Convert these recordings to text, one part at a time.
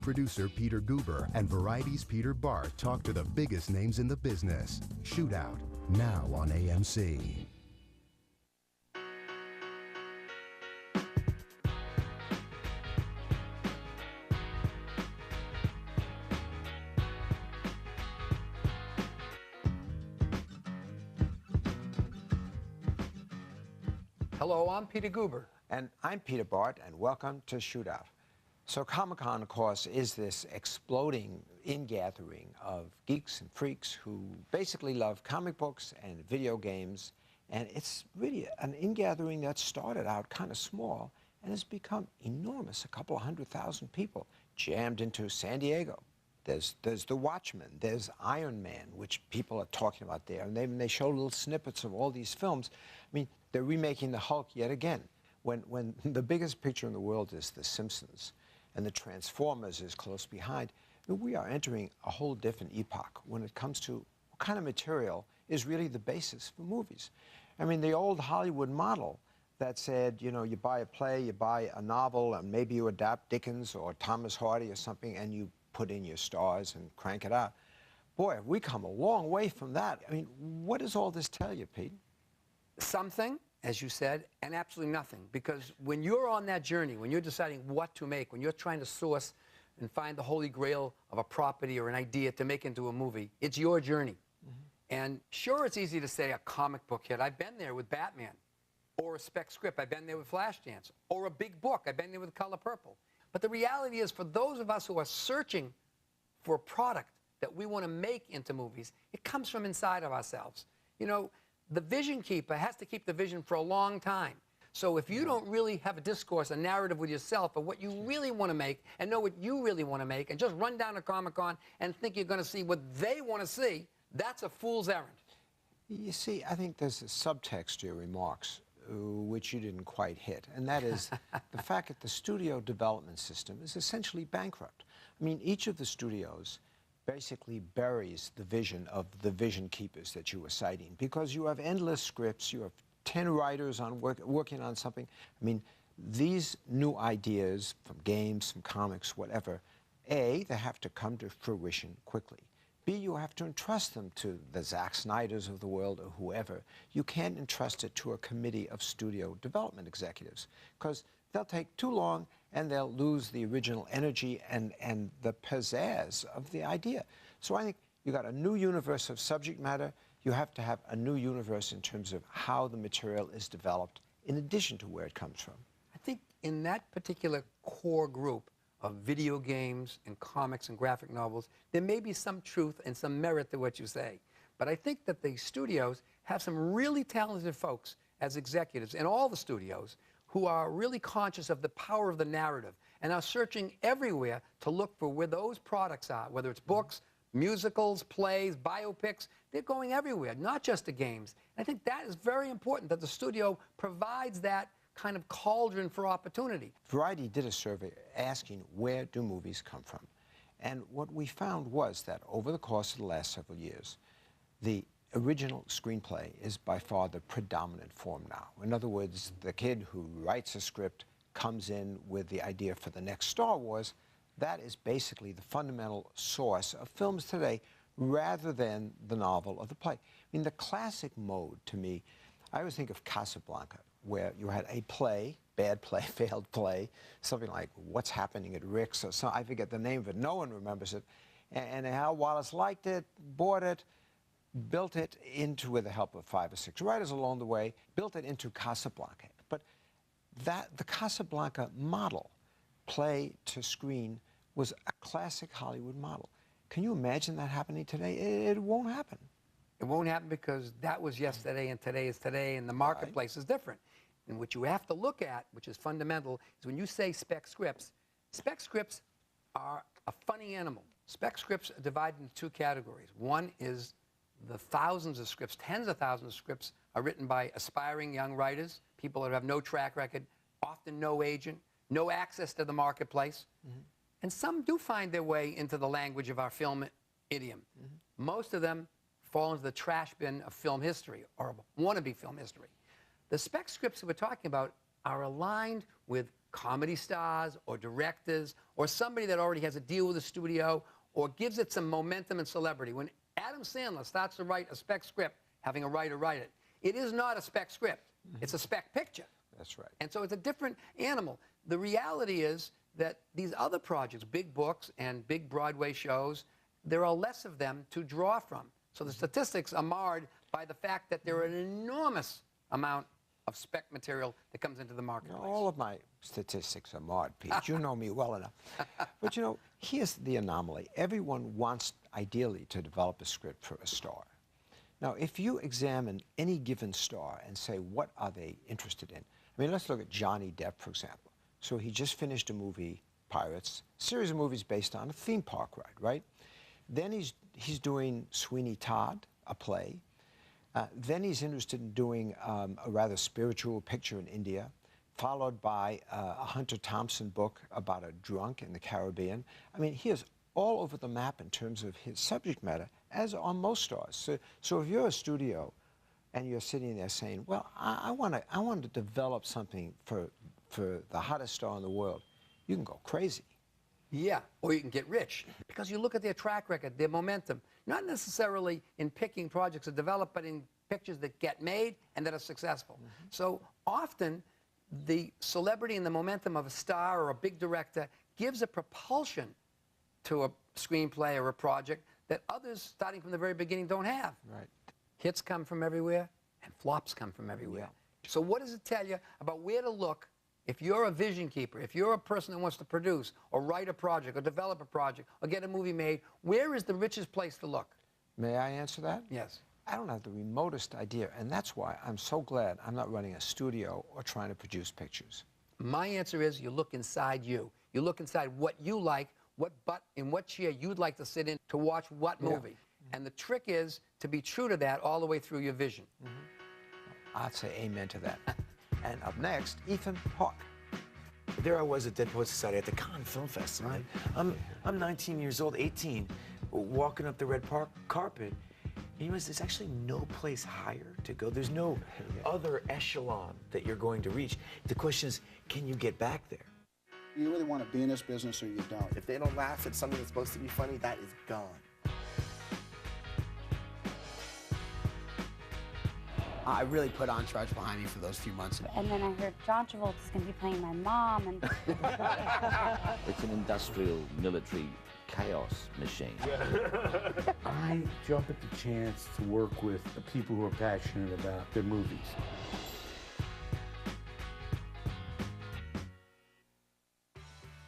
Producer Peter Goober and Variety's Peter Bart talk to the biggest names in the business. Shootout, now on AMC. Hello, I'm Peter Goober. And I'm Peter Bart, and welcome to Shootout. So Comic-Con, of course, is this exploding ingathering of geeks and freaks who basically love comic books and video games. And it's really an ingathering that started out kind of small and has become enormous. A couple of 100,000 people jammed into San Diego. There's The Watchmen, there's Iron Man, which people are talking about there. And they show little snippets of all these films. I mean, they're remaking the Hulk yet again. When the biggest picture in the world is The Simpsons, and the Transformers is close behind, we are entering a whole different epoch when it comes to what kind of material is really the basis for movies. I mean, the old Hollywood model that said, you know, you buy a play, you buy a novel, and maybe you adapt Dickens or Thomas Hardy or something, and you put in your stars and crank it out. Boy, have we come a long way from that. I mean, what does all this tell you, Pete? Something, as you said, and absolutely nothing. Because when you're on that journey, when you're deciding what to make, when you're trying to source and find the holy grail of a property or an idea to make into a movie, it's your journey. And sure, it's easy to say a comic book hit. I've been there with Batman, or a spec script. I've been there with Flashdance, or a big book. I've been there with Color Purple. But the reality is, for those of us who are searching for a product that we want to make into movies, it comes from inside of ourselves. You know, the vision keeper has to keep the vision for a long time. So if you don't really have a discourse, a narrative with yourself of what you really want to make and know what you really want to make and just run down to Comic-Con and think you're going to see what they want to see, that's a fool's errand. You see, I think there's a subtext to your remarks which you didn't quite hit, and that is the fact that the studio development system is essentially bankrupt. I mean, each of the studios basically buries the vision of the vision keepers that you were citing, because you have endless scripts, you have 10 writers on working on something. I mean, these new ideas from games, from comics, whatever, A, they have to come to fruition quickly. B, you have to entrust them to the Zack Snyders of the world or whoever. You can't entrust it to a committee of studio development executives, because they'll take too long and they'll lose the original energy and the pizzazz of the idea. So I think you got a new universe of subject matter. You have to have a new universe in terms of how the material is developed, in addition to where it comes from. I think in that particular core group of video games and comics and graphic novels, there may be some truth and some merit to what you say. But I think that the studios have some really talented folks as executives in all the studios who are really conscious of the power of the narrative and are searching everywhere to look for where those products are, whether it's books, musicals, plays, biopics. They're going everywhere, not just the games. And I think that is very important, that the studio provides that kind of cauldron for opportunity. Variety did a survey asking, where do movies come from? And what we found was that over the course of the last several years, the original screenplay is by far the predominant form now. In other words, the kid who writes a script comes in with the idea for the next Star Wars. That is basically the fundamental source of films today, rather than the novel or the play. I mean, the classic mode, to me, I always think of Casablanca, where you had a play, bad play, failed play, something like What's Happening at Rick's, or I forget the name of it, no one remembers it, and Hal Wallace liked it, bought it, built it into, with the help of 5 or 6 writers along the way, built it into Casablanca. But the Casablanca model, play to screen, was a classic Hollywood model. Can you imagine that happening today? It won't happen. It won't happen because that was yesterday and today is today, and the marketplace is different. And what you have to look at, which is fundamental, is when you say spec scripts are a funny animal. Spec scripts are divided into 2 categories. One is the thousands of scripts, tens of thousands of scripts are written by aspiring young writers, people that have no track record, often no agent, no access to the marketplace. And some do find their way into the language of our film idiom. Most of them fall into the trash bin of film history, or wannabe film history. The spec scripts that we're talking about are aligned with comedy stars or directors or somebody that already has a deal with a studio or gives it some momentum and celebrity. When Adam Sandler starts to write a spec script, having a writer write it, it is not a spec script. It's a spec picture. That's right. And so it's a different animal. The reality is that these other projects, big books and big Broadway shows, there are less of them to draw from. So the statistics are marred by the fact that there are an enormous amount of spec material that comes into the marketplace. All of my statistics are marred, Pete. You know me well enough. But you know, here's the anomaly. Everyone wants, ideally, to develop a script for a star. Now, if you examine any given star and say, what are they interested in? I mean, let's look at Johnny Depp, for example. So he just finished a movie, Pirates, a series of movies based on a theme park ride, right? Then he's doing Sweeney Todd, a play. Then he's interested in doing a rather spiritual picture in India, followed by a Hunter Thompson book about a drunk in the Caribbean. I mean, he is all over the map in terms of his subject matter, as are most stars. So if you're a studio and you're sitting there saying, well, I want to develop something for the hottest star in the world, you can go crazy. Yeah, or you can get rich. Because you look at their track record, their momentum, not necessarily in picking projects that develop, but in pictures that get made and that are successful. So often, the celebrity and the momentum of a star or a big director gives a propulsion to a screenplay or a project that others, starting from the very beginning, don't have. Right. Hits come from everywhere, and flops come from everywhere. Yeah. So what does it tell you about where to look if you're a vision keeper, if you're a person that wants to produce or write a project or develop a project or get a movie made, where is the richest place to look? May I answer that? Yes. I don't have the remotest idea, and that's why I'm so glad I'm not running a studio or trying to produce pictures. My answer is you look inside you. You look inside what you like, in what chair you'd like to sit in to watch what movie. And the trick is to be true to that all the way through your vision. I'd say amen to that. And up next, Ethan Hawke. There I was at Dead Poets Society at the Cannes Film Festival. Right. I'm 19 years old, 18, walking up the red carpet. And there's actually no place higher to go. There's no other echelon that you're going to reach. The question is, can you get back there? You really want to be in this business or you don't. If they don't laugh at something that's supposed to be funny, that is gone. I really put Entourage behind me for those few months. And then I heard John Travolta's going to be playing my mom. And It's an industrial, military chaos machine. I jump at the chance to work with the people who are passionate about their movies.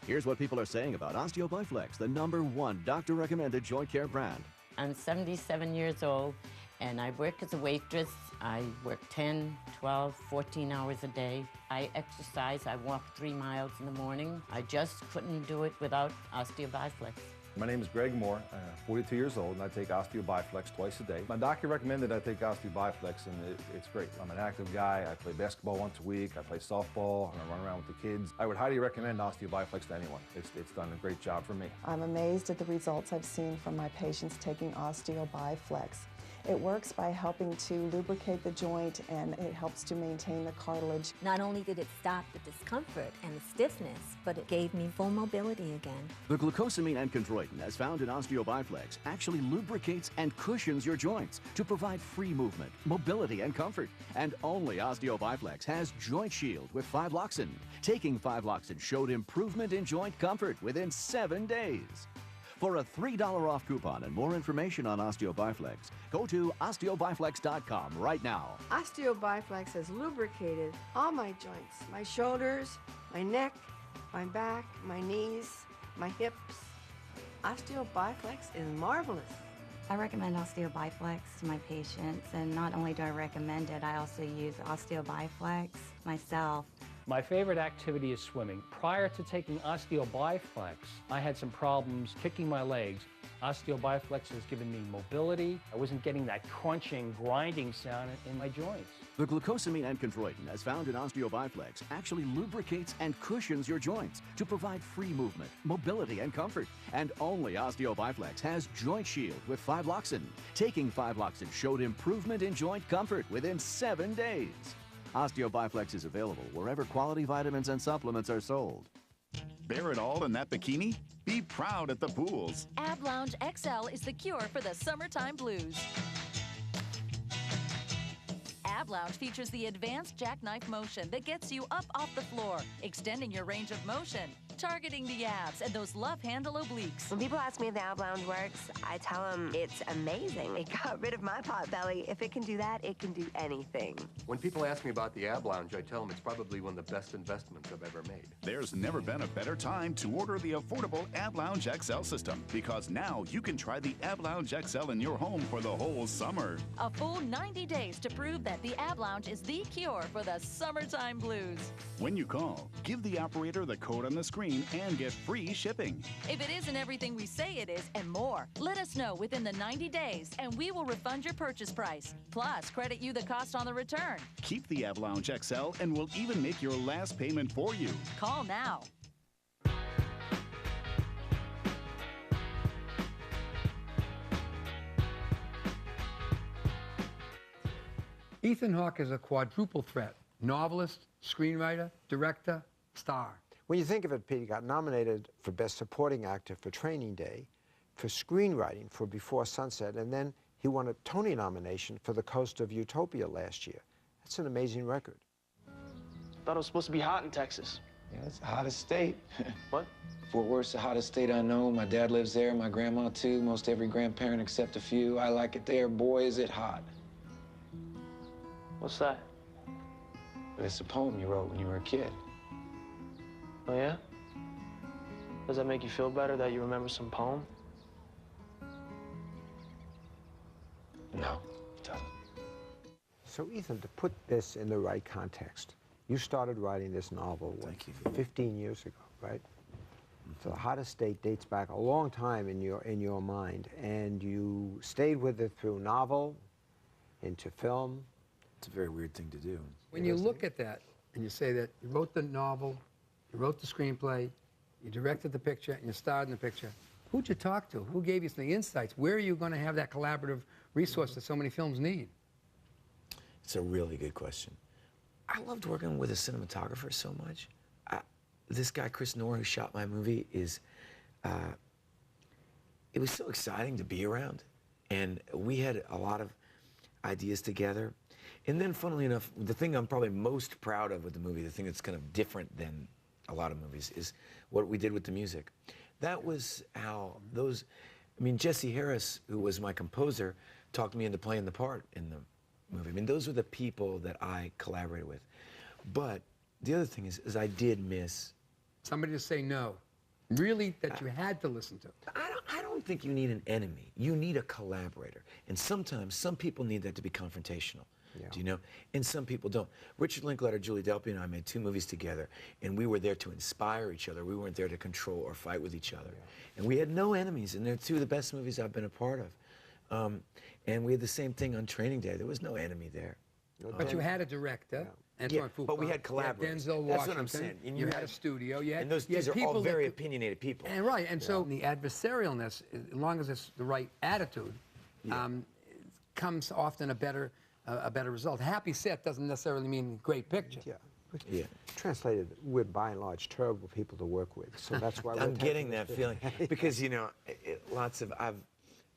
Here's what people are saying about Osteobiflex, the #1 doctor-recommended joint care brand. I'm 77 years old, and I work as a waitress. I work 10, 12, 14 hours a day. I exercise. I walk 3 miles in the morning. I just couldn't do it without Osteobiflex. My name is Greg Moore. I'm 42 years old, and I take Osteobiflex twice a day. My doctor recommended I take Osteobiflex, and it's great. I'm an active guy. I play basketball once a week. I play softball, and I run around with the kids. I would highly recommend Osteobiflex to anyone. It's done a great job for me. I'm amazed at the results I've seen from my patients taking Osteobiflex. It works by helping to lubricate the joint, and it helps to maintain the cartilage. Not only did it stop the discomfort and the stiffness, but it gave me full mobility again. The glucosamine and chondroitin, as found in Osteobiflex, actually lubricates and cushions your joints to provide free movement, mobility, and comfort. And only Osteobiflex has Joint Shield with 5-Loxin. Taking 5-Loxin showed improvement in joint comfort within 7 days. For a $3 off coupon and more information on Osteobiflex, go to osteobiflex.com right now. Osteobiflex has lubricated all my joints, my shoulders, my neck, my back, my knees, my hips. Osteobiflex is marvelous. I recommend Osteobiflex to my patients, and not only do I recommend it, I also use Osteobiflex myself. My favorite activity is swimming. Prior to taking Osteobiflex, I had some problems kicking my legs. Osteobiflex has given me mobility. I wasn't getting that crunching, grinding sound in my joints. The glucosamine and chondroitin, as found in Osteobiflex, actually lubricates and cushions your joints to provide free movement, mobility, and comfort. And only Osteobiflex has Joint Shield with 5-Loxin. Taking 5-Loxin showed improvement in joint comfort within 7 days. Osteobiflex is available wherever quality vitamins and supplements are sold. Bear it all in that bikini? Be proud at the pools. Ab Lounge XL is the cure for the summertime blues. Ab Lounge features the advanced jackknife motion that gets you up off the floor, extending your range of motion, targeting the abs and those love-handle obliques. When people ask me if the Ab Lounge works, I tell them it's amazing. It got rid of my pot belly. If it can do that, it can do anything. When people ask me about the Ab Lounge, I tell them it's probably one of the best investments I've ever made. There's never been a better time to order the affordable Ab Lounge XL system, because now you can try the Ab Lounge XL in your home for the whole summer. A full 90 days to prove that the Ab Lounge is the cure for the summertime blues. When you call, give the operator the code on the screen and get free shipping. If it isn't everything we say it is and more, let us know within the 90 days and we will refund your purchase price. Plus, credit you the cost on the return. Keep the Ab Lounge XL and we'll even make your last payment for you. Call now. Ethan Hawke is a quadruple threat: novelist, screenwriter, director, star. When you think of it, Pete, he got nominated for Best Supporting Actor for Training Day, for screenwriting for Before Sunset, and then he won a Tony nomination for The Coast of Utopia last year. That's an amazing record. Thought it was supposed to be hot in Texas. Yeah, it's the hottest state. What? Fort Worth's the hottest state I know. My dad lives there, my grandma too, most every grandparent except a few. I like it there. Boy, is it hot. What's that? It's a poem you wrote when you were a kid. Oh, yeah? Does that make you feel better that you remember some poem? No, it doesn't. So, Ethan, to put this in the right context, you started writing this novel, what, 15 years ago, right? So the hottest state dates back a long time in your mind, and you stayed with it through novel, into film. It's a very weird thing to do. When you look at that and you say that you wrote the novel, you wrote the screenplay, you directed the picture, and you starred in the picture, who'd you talk to? Who gave you the insights? Where are you going to have that collaborative resource that so many films need? It's a really good question. I loved working with a cinematographer so much. This guy, Chris Knorr, who shot my movie, it was so exciting to be around. And we had a lot of ideas together. And then, funnily enough, the thing I'm probably most proud of with the movie, the thing that's kind of different than a lot of movies, is what we did with the music. That was how those, I mean, Jesse Harris, who was my composer, talked me into playing the part in the movie. I mean, those were the people that I collaborated with. But the other thing is I did miss somebody to say no, really, that you had to listen to. I don't think you need an enemy. You need a collaborator. And sometimes some people need that to be confrontational. Yeah. Do you know? And some people don't. Richard Linklater, Julie Delpy, and I made 2 movies together, and we were there to inspire each other. We weren't there to control or fight with each other. Yeah. And we had no enemies, and they're 2 of the best movies I've been a part of. And we had the same thing on Training Day. There was no enemy there. But you had a director. Yeah, but we had collaborators. Denzel Washington. That's what I'm saying. And you had a studio. You had, and these are all very opinionated people. And right, and so the adversarialness, as long as it's the right attitude, comes often a better result. Happy set doesn't necessarily mean great picture. Yeah. Translated, we're by and large terrible people to work with, so that's why I'm getting that feeling because I've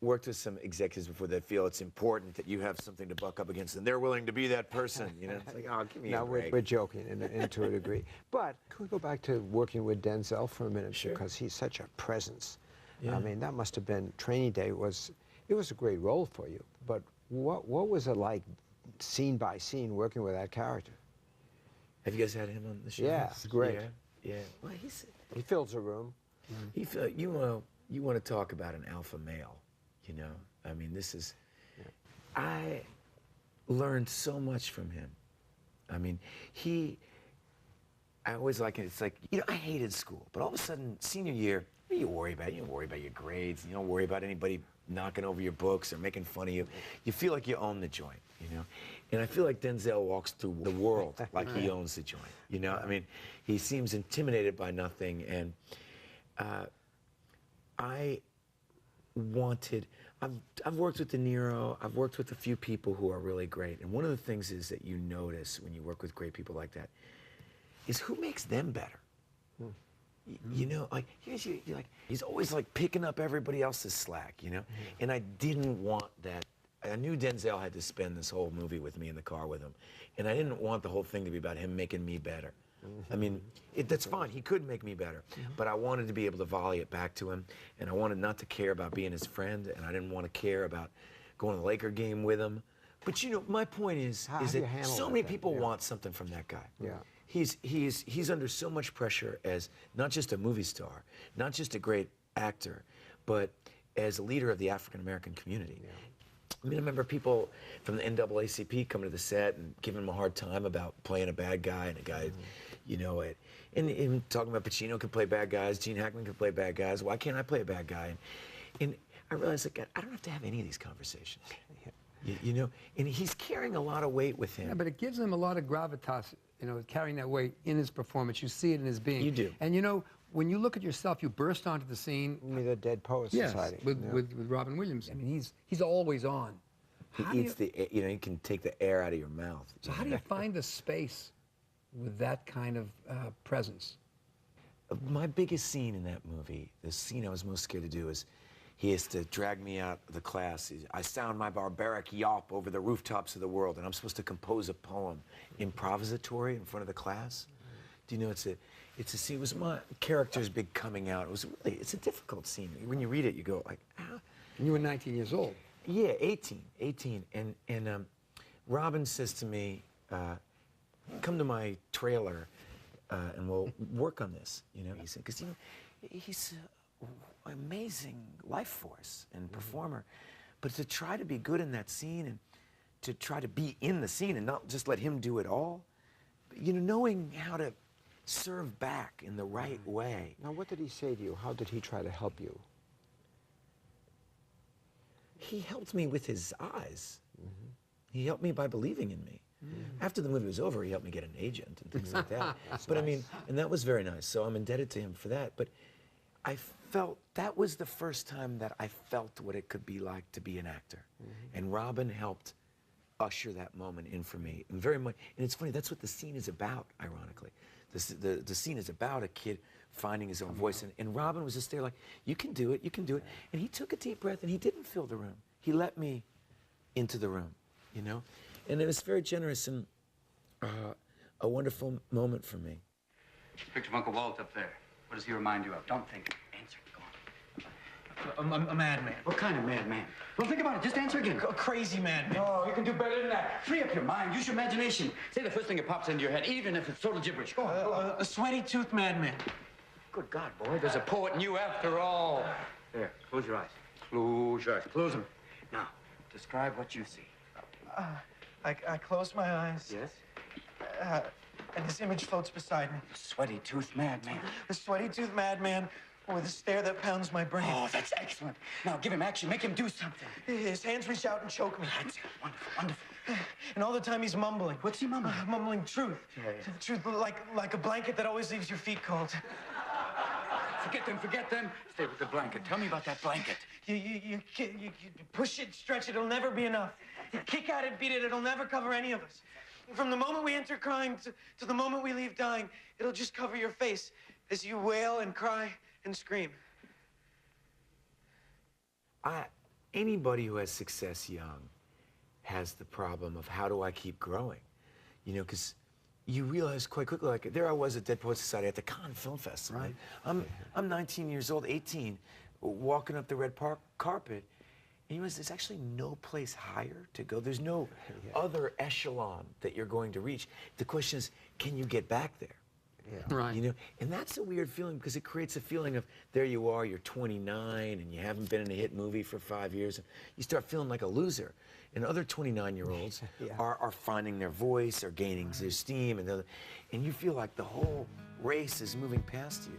worked with some executives before that feel it's important that you have something to buck up against, and they're willing to be that person. You know, it's like, oh, give me a break. We're joking, and to a degree. But can we go back to working with Denzel for a minute? Sure. Because he's such a presence. Yeah. I mean, that must have been Training Day. It was a great role for you. But what was it like, scene by scene, working with that character? Have you guys had him on the show? Yeah, it's great. Yeah. Well, he fills a room. You want to talk about an alpha male. You know, I mean, this is, I learned so much from him. I mean, I always like it, it's like, you know, I hated school, but all of a sudden, senior year, what do you worry about? You don't worry about your grades, you don't worry about anybody knocking over your books or making fun of you. You feel like you own the joint, you know? And I feel like Denzel walks through the world like he owns the joint, you know? I mean, he seems intimidated by nothing, and wanted. I've worked with De Niro. I've worked with a few people who are really great. And one of the things is that you notice when you work with great people like that is who makes them better. You know, like you're like he's always like picking up everybody else's slack, you know. And I didn't want that. I knew Denzel had to spend this whole movie with me in the car with him, and I didn't want the whole thing to be about him making me better. I mean, that's fine. He could make me better, but I wanted to be able to volley it back to him, and I wanted not to care about being his friend, and I didn't want to care about going to the Laker game with him. But you know, my point is that so many people want something from that guy. Yeah. He's under so much pressure as not just a movie star, not just a great actor, but as a leader of the African American community. I mean, I remember people from the NAACP coming to the set and giving him a hard time about playing a bad guy and a guy, you know, and talking about Pacino can play bad guys, Gene Hackman can play bad guys. Why can't I play a bad guy? And I realized, like, I don't have to have any of these conversations. You know, and he's carrying a lot of weight with him. Yeah, but it gives him a lot of gravitas, you know, carrying that weight in his performance. You see it in his being. You do. And you know, when you look at yourself, you burst onto the scene. The Dead Poets Society. With Robin Williams. I mean, he's always on. He eats the, you know, he can take the air out of your mouth. So how do you find the space with that kind of presence? My biggest scene in that movie, the scene I was most scared to do, is he has to drag me out of the class. I sound my barbaric yawp over the rooftops of the world, and I'm supposed to compose a poem, improvisatory, in front of the class. Do you know, it's a scene. It was my character's big coming out. It was really, it's a difficult scene. When you read it, you go like, ah. And you were 19 years old. Yeah, 18, and Robin says to me, come to my trailer, and we'll work on this, you know. He said, because you know, he's an amazing life force and performer, but to try to be good in that scene and to try to be in the scene and not just let him do it all, you know, knowing how to serve back in the right way. Now, what did he say to you? How did he try to help you? He helped me with his eyes. He helped me by believing in me. After the movie was over, he helped me get an agent and things like that. But I mean, and that was very nice. So I'm indebted to him for that. But I felt that was the first time that I felt what it could be like to be an actor. And Robin helped usher that moment in for me. And very much, and it's funny, that's what the scene is about, ironically. The scene is about a kid finding his own voice. And Robin was just there like, you can do it, you can do it. And he took a deep breath and he didn't fill the room. He let me into the room, you know? And it was very generous and a wonderful moment for me. Picture of Uncle Walt up there. What does he remind you of? Don't think. Answer. Go on. A madman. What kind of madman? Well, think about it. Just answer again. A crazy madman. No, you can do better than that. Free up your mind. Use your imagination. Say the first thing that pops into your head, even if it's total gibberish. Go on. A sweaty-toothed madman. Good God, boy. There's a poet in you after all. There. Close your eyes. Close your eyes. Close them. Now, describe what you see. I close my eyes. Yes? And this image floats beside me. Sweaty-toothed madman. A sweaty-toothed madman with a stare that pounds my brain. Oh, that's excellent. Now, give him action. Make him do something. His hands reach out and choke me. That's it. Wonderful, wonderful. And all the time he's mumbling. What's he mumbling? Mumbling truth. Yeah. Truth like a blanket that always leaves your feet cold. Forget them. Stay with the blanket. Tell me about that blanket. You push it, stretch it, it'll never be enough. You kick at it, beat it, it'll never cover any of us. From the moment we enter crying to the moment we leave dying, it'll just cover your face as you wail and cry and scream. Anybody who has success young has the problem of how do I keep growing? You know, because you realize quite quickly, like there I was at Dead Poets Society at the Cannes Film Festival. Right. I'm 19 years old, 18, walking up the red carpet, and you realize there's actually no place higher to go. There's no other echelon that you're going to reach. The question is, can you get back there? Yeah. Right. You know, and that's a weird feeling because it creates a feeling of there you are, you're 29 and you haven't been in a hit movie for 5 years. You start feeling like a loser. And other 29-year-olds are finding their voice, are gaining their steam, and you feel like the whole race is moving past you.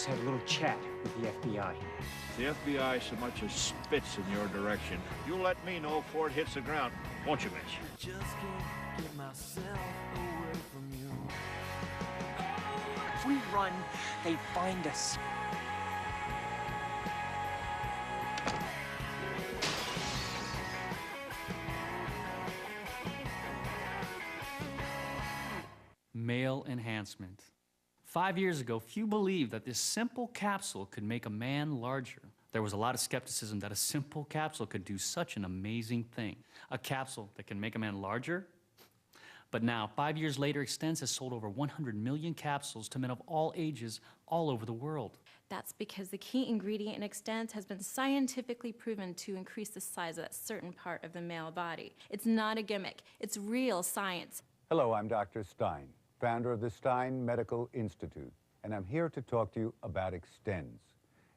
had a little chat with the FBI. The FBI so much as spits in your direction. You'll let me know before it hits the ground, won't you, Mitch? Just can't get myself away from you. If we run, they find us. Male enhancement. 5 years ago, few believed that this simple capsule could make a man larger. There was a lot of skepticism that a simple capsule could do such an amazing thing. A capsule that can make a man larger? But now, 5 years later, Extends has sold over 100 million capsules to men of all ages all over the world. That's because the key ingredient in Extends has been scientifically proven to increase the size of that certain part of the male body. It's not a gimmick, it's real science. Hello, I'm Dr. Stein, founder of the Stein Medical Institute, and I'm here to talk to you about Extends.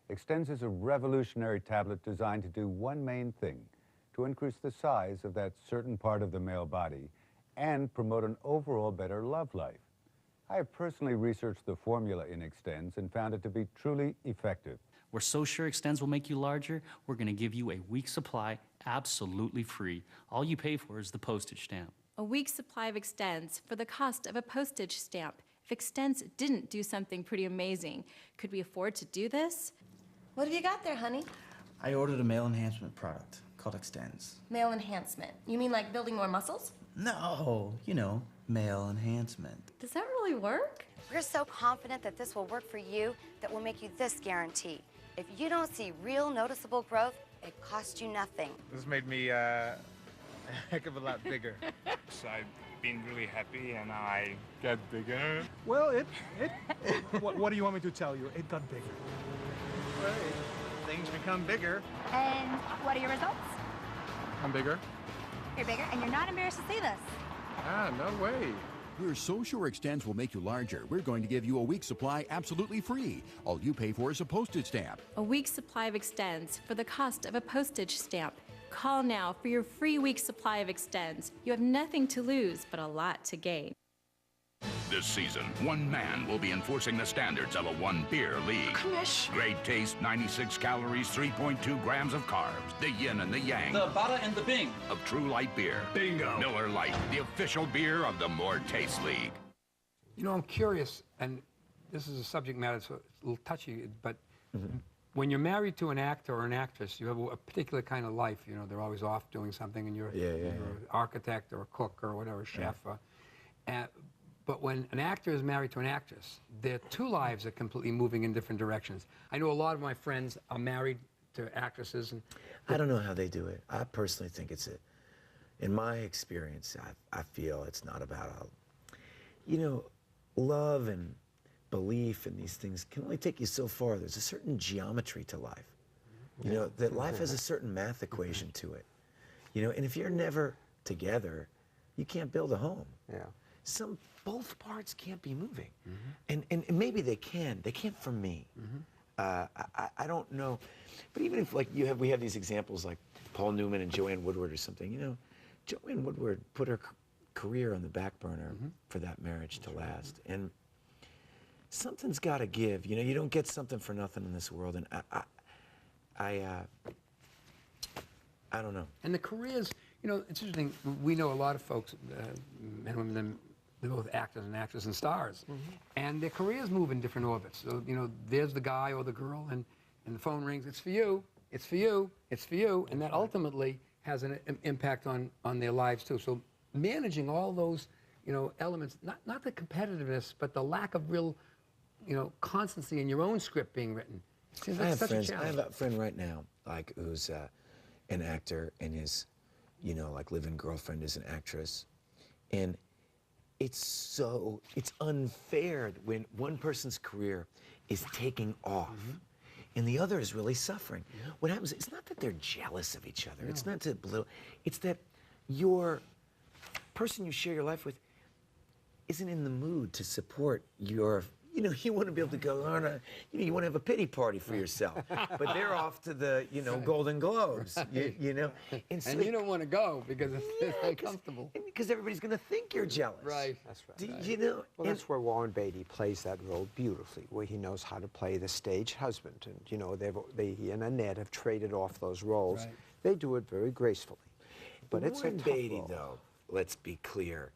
Extends is a revolutionary tablet designed to do one main thing, to increase the size of that certain part of the male body and promote an overall better love life. I have personally researched the formula in Extends and found it to be truly effective. We're so sure Extends will make you larger, we're going to give you a week's supply absolutely free. All you pay for is the postage stamp. A week's supply of Extends for the cost of a postage stamp. If Extends didn't do something pretty amazing, could we afford to do this? What have you got there, honey? I ordered a male enhancement product called Extends. Male enhancement. You mean like building more muscles? No, you know, male enhancement. Does that really work? We're so confident that this will work for you that we'll make you this guarantee. If you don't see real noticeable growth, it costs you nothing. This made me a heck of a lot bigger. I've been really happy and I got bigger. Well, what do you want me to tell you? It got bigger. Well, things become bigger. And what are your results? I'm bigger. You're bigger, and you're not embarrassed to say this. Ah, no way. We're so sure Extends will make you larger, we're going to give you a week's supply absolutely free. All you pay for is a postage stamp. A week's supply of Extends for the cost of a postage stamp. Call now for your free week's supply of Extends. You have nothing to lose, but a lot to gain. This season, one man will be enforcing the standards of a one-beer league. Krish. Great taste, 96 calories, 3.2 grams of carbs. The yin and the yang. The bada and the bing. Of True Light Beer. Bingo. Miller Lite, the official beer of the More Taste League. You know, I'm curious, and this is a subject matter, so it's a little touchy, but when you're married to an actor or an actress, you have a particular kind of life. You know, they're always off doing something, and you're an architect or a cook or whatever, chef. But when an actor is married to an actress, their two lives are completely moving in different directions. I know a lot of my friends are married to actresses. And I don't know how they do it. I personally think it's in my experience, I feel it's not about, you know, love and belief and these things can only take you so far. There's a certain geometry to life. You know, that life has a certain math equation to it. You know, and if you're never together, you can't build a home. Yeah. Both parts can't be moving. And maybe they can. They can't for me. I don't know. But even if, like, we have these examples like Paul Newman and Joanne Woodward or something, you know, Joanne Woodward put her career on the back burner for that marriage to last. And something's got to give. You know, you don't get something for nothing in this world. And I don't know. And the careers, you know, it's interesting. We know a lot of folks, men and women, they're both actors and actresses and stars. And their careers move in different orbits. So, you know, there's the guy or the girl, and the phone rings, it's for you, it's for you, it's for you. And that ultimately has an impact on their lives, too. So managing all those, you know, elements, not the competitiveness, but the lack of real, you know, constancy in your own script being written. Seems like such a challenge. I have a friend right now, like, who's an actor, and his, you know, like, live-in girlfriend is an actress. And it's unfair when one person's career is taking off and the other is really suffering. What happens, it's not that they're jealous of each other. It's not to belittle, it's that your person you share your life with isn't in the mood to support your you know, you want to be able to go on a, you know, you want to have a pity party for yourself. But they're off to the, you know, Golden Globes, you know. And you don't want to go because it's uncomfortable. Because everybody's going to think you're jealous. Right. That's right. You know? Well, that's where Warren Beatty plays that role beautifully, where he knows how to play the stage husband. And, you know, he and Annette have traded off those roles. Right. They do it very gracefully. But it's a Warren tough Beatty, role. though, let's be clear,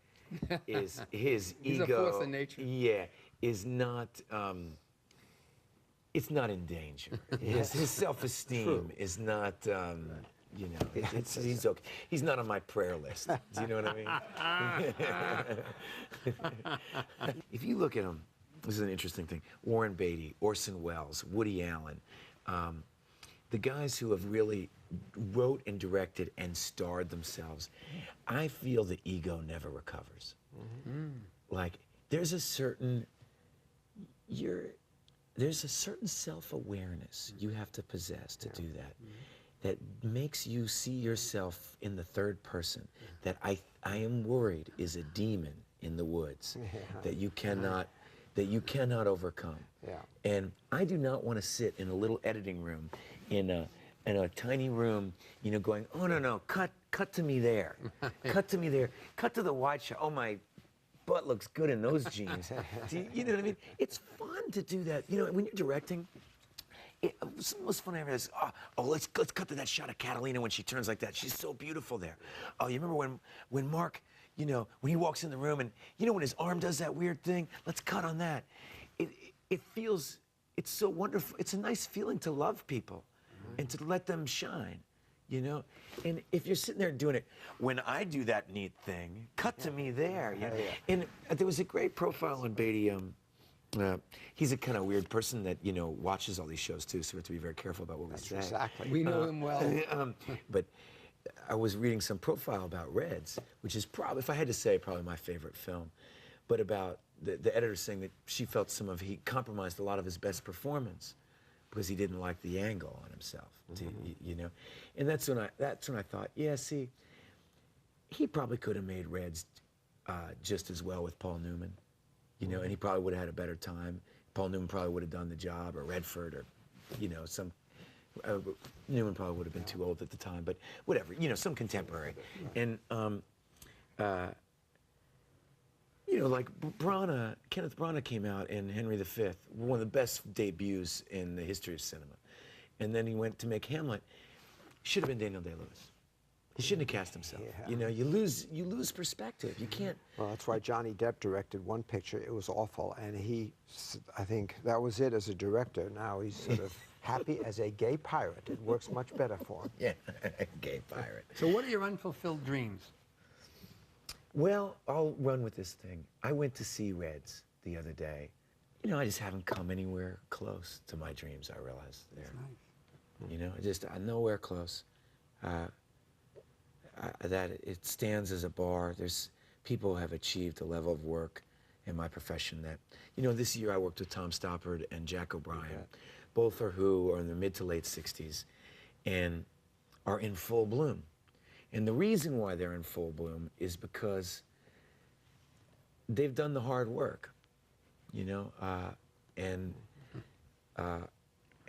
is his He's ego. a force of nature. Yeah, is not. It's not in danger. His self-esteem is not. You know, he's okay. He's not on my prayer list. Do you know what I mean? If you look at him, this is an interesting thing. Warren Beatty, Orson Welles, Woody Allen, the guys who have really wrote and directed and starred themselves, I feel the ego never recovers. Like there's a certain self-awareness you have to possess to do that. That makes you see yourself in the third person, that I am worried is a demon in the woods that you cannot overcome. Yeah. And I do not want to sit in a little editing room in a tiny room, you know, going, oh no, cut to me there. Cut to me there. Cut to the wide shot. Oh, my butt looks good in those jeans. You know what I mean? It's fun to do that. You know, when you're directing, it's the most fun ever is, let's cut to that shot of Catalina when she turns like that. She's so beautiful there. Oh, you remember when Mark, you know, when he walks in the room and, you know, when his arm does that weird thing? Let's cut on that. It feels, it's so wonderful. It's a nice feeling to love people and to let them shine, you know? And if you're sitting there doing it, when I do that neat thing, cut to me there. You know? And there was a great profile on Beatty. He's a kind of weird person that, you know, watches all these shows too, so we have to be very careful about what we say. Exactly. We know him well. But I was reading some profile about Reds, which is probably, if I had to say, probably my favorite film. But about the editor saying that she felt he compromised a lot of his best performance because he didn't like the angle on himself, you know? And that's when I thought, yeah, see, he probably could have made Reds just as well with Paul Newman. You know, and he probably would have had a better time. Paul Newman probably would have done the job, or Redford, or, you know, Newman probably would have been too old at the time, but whatever, you know, some contemporary. And, you know, like Kenneth Branagh came out in Henry V, one of the best debuts in the history of cinema. And then he went to make Hamlet. Should have been Daniel Day-Lewis. He shouldn't have cast himself. Yeah. You know, you lose perspective. You can't. Well, that's why Johnny Depp directed one picture. It was awful, and I think that was it as a director. Now he's sort of happy as a gay pirate. It works much better for him. Yeah, gay pirate. So what are your unfulfilled dreams? Well, I'll run with this thing. I went to see Reds the other day. You know, I just haven't come anywhere close to my dreams, I realized there. Nice. You know, I'm nowhere close. That it stands as a bar. There's people who have achieved a level of work in my profession that, you know, this year I worked with Tom Stoppard and Jack O'Brien, both who are in their mid to late 60s and are in full bloom. And the reason why they're in full bloom is because they've done the hard work, you know, and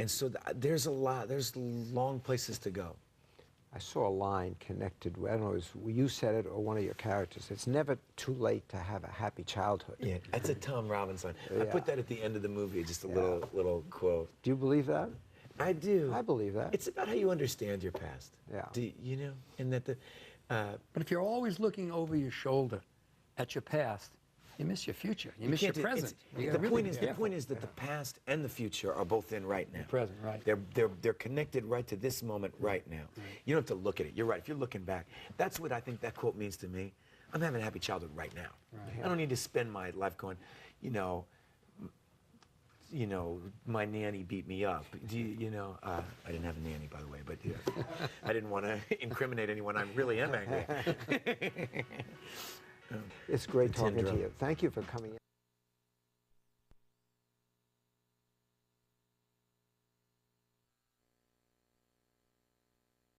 so there's long places to go. I saw a line connected, I don't know, you said it or one of your characters. It's never too late to have a happy childhood. Yeah, that's a Tom Robbins line. I put that at the end of the movie, just a little quote. Do you believe that? I do. I believe that. It's about how you understand your past. Yeah. You know, and that but if you're always looking over your shoulder at your past, you miss your future. You miss your present. The point is that the past and the future are both in right now. The present, right. They're connected right to this moment right now. You don't have to look at it. You're right. If you're looking back, that's what I think that quote means to me. I'm having a happy childhood right now. Right. I don't need to spend my life going, you know, my nanny beat me up. I didn't have a nanny, by the way, but I didn't want to incriminate anyone. I really am angry. It's great talking to you. Thank you for coming in.